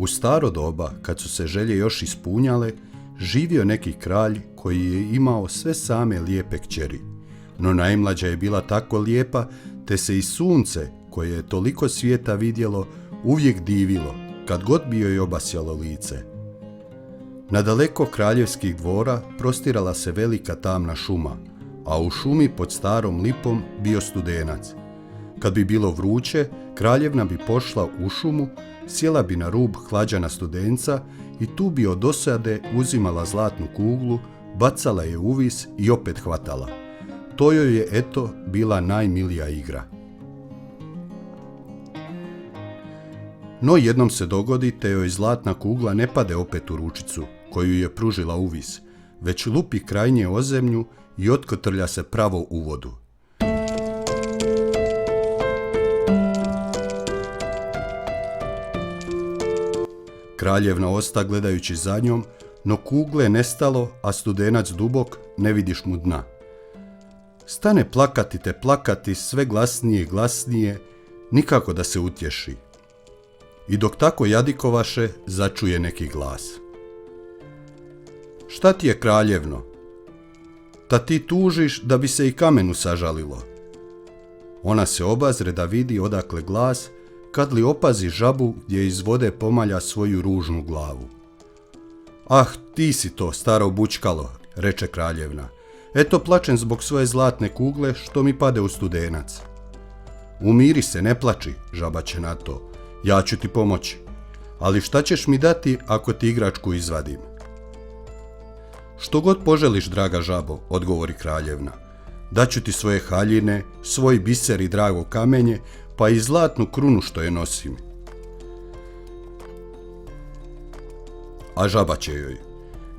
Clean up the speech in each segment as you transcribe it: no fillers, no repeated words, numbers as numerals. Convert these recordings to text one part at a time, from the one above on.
U staro doba, kad su se želje još ispunjale, živio neki kralj koji je imao sve same lijepe kćeri. No najmlađa je bila tako lijepa, te se i sunce, koje je toliko svijeta vidjelo, uvijek divilo, kad god bi joj obasjalo lice. Nadaleko kraljevskih dvora prostirala se velika tamna šuma, a u šumi pod starom lipom bio studenac. Kad bi bilo vruće, kraljevna bi pošla u šumu, sjela bi na rub hlađana studenca i tu bi od dosade uzimala zlatnu kuglu, bacala je uvis i opet hvatala. To joj je, eto, bila najmilija igra. No jednom se dogodi, te joj zlatna kugla ne pade opet u ručicu, koju je pružila uvis, već lupi kraj nje o zemlju i otkotrlja se pravo u vodu. Kraljevna osta gledajući za njom, no kugle je nestalo, a studenac dubok, ne vidiš mu dna. Stane plakati te plakati sve glasnije i glasnije, nikako da se utješi. I dok tako jadikovaše, začuje neki glas. Šta ti je, kraljevno? Ta ti tužiš da bi se i kamenu sažalilo. Ona se obazre da vidi odakle glas, kad li opazi žabu gdje iz vode pomalja svoju ružnu glavu. Ah, ti si to, staro bučkalo, reče kraljevna. Eto plačem zbog svoje zlatne kugle što mi pade u studenac. Umiri se, ne plači, žaba će na to. Ja ću ti pomoći. Ali šta ćeš mi dati ako ti igračku izvadim? Što god poželiš, draga žabo, odgovori kraljevna. Daću ti svoje haljine, svoj biser i drago kamenje, pa i zlatnu krunu što je nosim. A žaba će joj.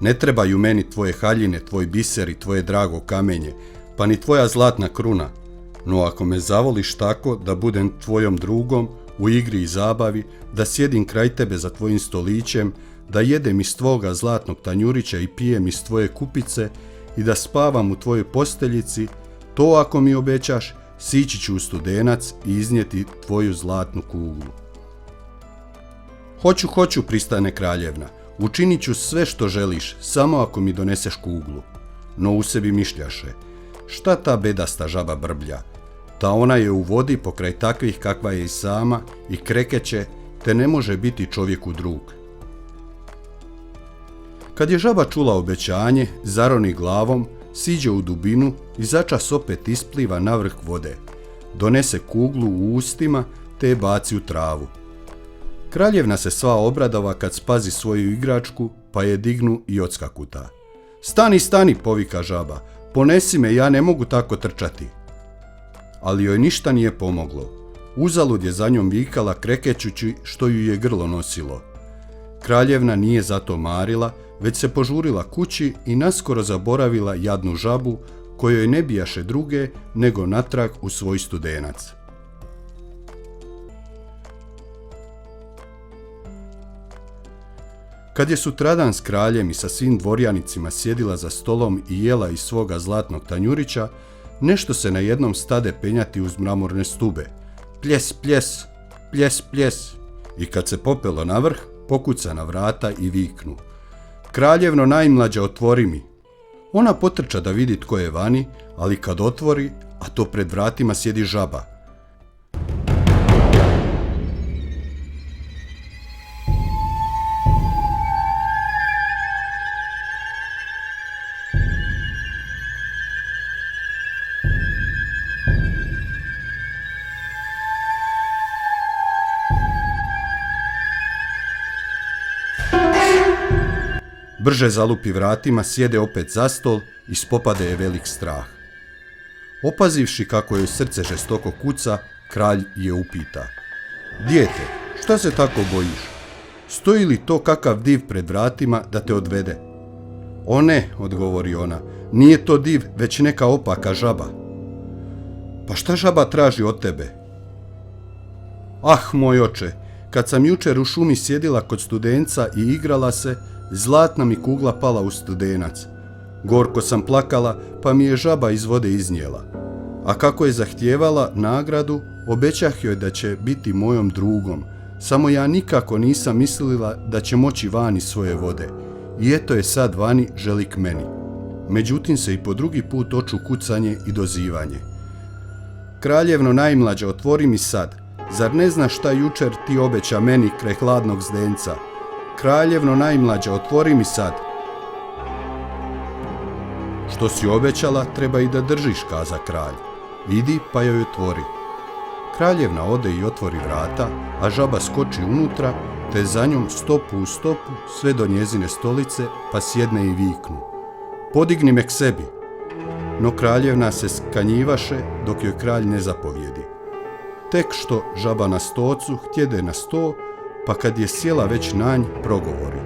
Ne trebaju meni tvoje haljine, tvoj biser i tvoje drago kamenje, pa ni tvoja zlatna kruna. No ako me zavoliš tako da budem tvojom drugom, u igri i zabavi, da sjedim kraj tebe za tvojim stolićem, da jedem iz tvoga zlatnog tanjurića i pijem iz tvoje kupice i da spavam u tvojoj posteljici, to ako mi obećaš, sići ću u studenac i iznijeti tvoju zlatnu kuglu. Hoću, pristane kraljevna, učinit ću sve što želiš, samo ako mi doneseš kuglu. No u sebi mišljaše, šta ta bedasta žaba brblja? Ta ona je u vodi pokraj takvih kakva je i sama i krekeće, te ne može biti čovjeku drug. Kad je žaba čula obećanje, zaroni glavom, siđe u dubinu i začas opet ispliva na vrh vode. Donese kuglu u ustima te je baci u travu. Kraljevna se sva obradova kad spazi svoju igračku, pa je dignu i odskakuta. Stani, povika žaba, ponesi me, ja ne mogu tako trčati. Ali joj ništa nije pomoglo. Uzalud je za njom vikala krekećući što ju je grlo nosilo. Kraljevna nije zato marila, već se požurila kući i naskoro zaboravila jadnu žabu kojoj ne bijaše druge nego natrag u svoj studenac. Kad je sutradan s kraljem i sa svim dvorjanicima sjedila za stolom i jela iz svoga zlatnog tanjurića, nešto se na jednom stade penjati uz mramorne stube. Pljes, pljes, pljes, pljes. I kad se popelo na vrh, pokuca na vrata i viknu. Kraljevno najmlađa, otvori mi. Ona potrča da vidi tko je vani, ali kad otvori, a to pred vratima sjedi žaba. Brže zalupi vratima, sjede opet za stol i spopade je velik strah. Opazivši kako joj srce žestoko kuca, kralj je upita. Dijete, šta se tako bojiš? Stoji li to kakav div pred vratima da te odvede? O ne, odgovori ona, nije to div, već neka opaka žaba. Pa šta žaba traži od tebe? Ah, moj oče, kad sam jučer u šumi sjedila kod studenca i igrala se, zlatna mi kugla pala u studenac. Gorko sam plakala, pa mi je žaba iz vode iznijela. A kako je zahtijevala nagradu, obećah joj da će biti mojom drugom, samo ja nikako nisam mislila da će moći vani svoje vode. I eto je sad vani, želi k meni. Međutim se i po drugi put oču kucanje i dozivanje. Kraljevno najmlađa, otvori mi sad. Zar ne znaš šta jučer ti obeća meni kraj hladnog zdenca? Kraljevno najmlađa, otvori mi sad. Što si obećala, treba i da držiš, kaza kralj. Idi pa joj otvori. Kraljevna ode i otvori vrata, a žaba skoči unutra, te za njom stopu u stopu sve do njezine stolice, pa sjedne i viknu. Podigni me k sebi. No kraljevna se skanjivaše dok joj kralj ne zapovjedi. Tek što žaba na stocu htjede na sto, pa kad je sjela već na nj, progovori.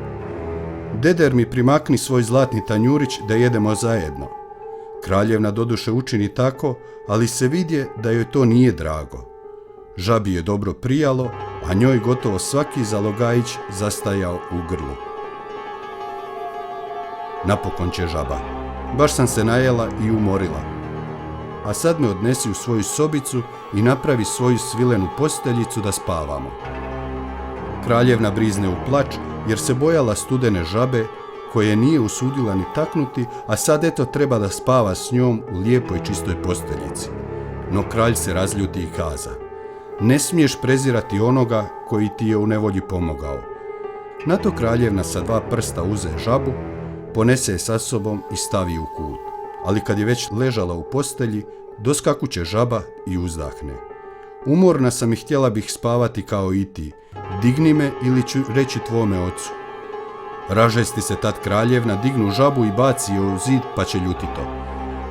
Deder mi primakni svoj zlatni tanjurić da jedemo zajedno. Kraljevna doduše učini tako, ali se vidje da joj to nije drago. Žabi je dobro prijalo, a njoj gotovo svaki zalogajić zastajao u grlu. Napokon će žaba. Baš sam se najela i umorila. A sad me odnesi u svoju sobicu i napravi svoju svilenu posteljicu da spavamo. Kraljevna brizne u plač jer se bojala studene žabe koje nije usudila ni taknuti, a sad eto treba da spava s njom u lijepoj čistoj posteljici. No kralj se razljuti i kaza: ne smiješ prezirati onoga koji ti je u nevolji pomogao. Na to kraljevna sa 2 prsta uze žabu, ponese je sa sobom i stavi u kut. Ali kad je već ležala u postelji, doskakuće žaba i uzdahne: umorna sam i htjela bih spavati kao i ti. Digni me ili ću reći tvome ocu. Ražesti se tad kraljevna, dignu žabu i baci je u zid, pa će ljutito: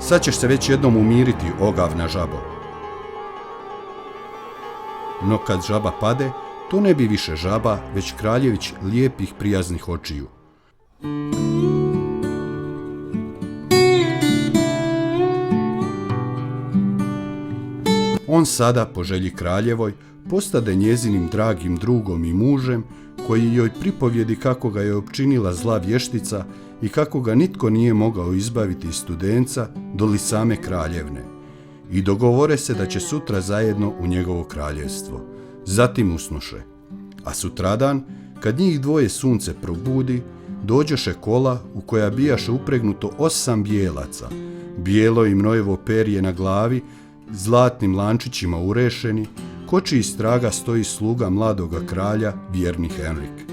sad ćeš se već jednom umiriti, ogavna žabo. No kad žaba pade, to ne bi više žaba, već kraljević lijepih prijaznih očiju. On sada, po želji kraljevoj, postade njezinim dragim drugom i mužem, koji joj pripovjedi kako ga je opčinila zla vještica i kako ga nitko nije mogao izbaviti iz studenca doli same kraljevne. I dogovore se da će sutra zajedno u njegovo kraljevstvo. Zatim usnuše. A sutradan, kad njih dvoje sunce probudi, dođoše kola u koja bijaše upregnuto 8 bijelaca, bijelo i mnojevo perje na glavi, zlatnim lančićima urešeni, ko čiji straga stoji sluga mladoga kralja, vjerni Henrik.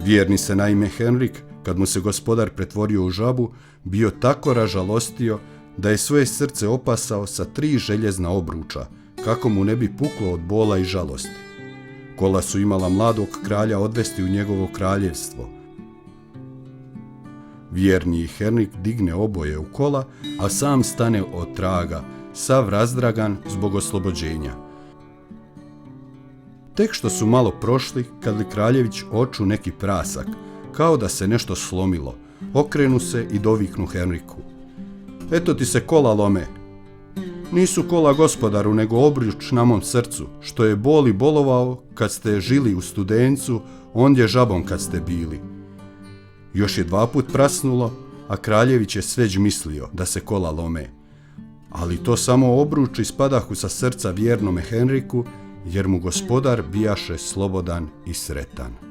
Vjerni se naime Henrik, kad mu se gospodar pretvorio u žabu, bio tako ražalostio da je svoje srce opasao sa 3 željezna obruča, kako mu ne bi puklo od bola i žalosti. Kola su imala mladog kralja odvesti u njegovo kraljevstvo. Vjerni Henrik digne oboje u kola, a sam stane od traga, sav razdragan zbog oslobođenja. Tek što su malo prošli, kad li kraljević oču neki prasak, kao da se nešto slomilo, okrenu se i doviknu Henriku: eto ti se kola lome. Nisu kola gospodaru, nego obruč na mom srcu, što je bol i bolovao kad ste žili u studencu, ondje žabom kad ste bili. Još je 2 put prasnulo, a kraljević je sveć mislio da se kola lome. Ali to samo obruči spadahu sa srca vjernome Henriku, jer mu gospodar bijaše slobodan i sretan.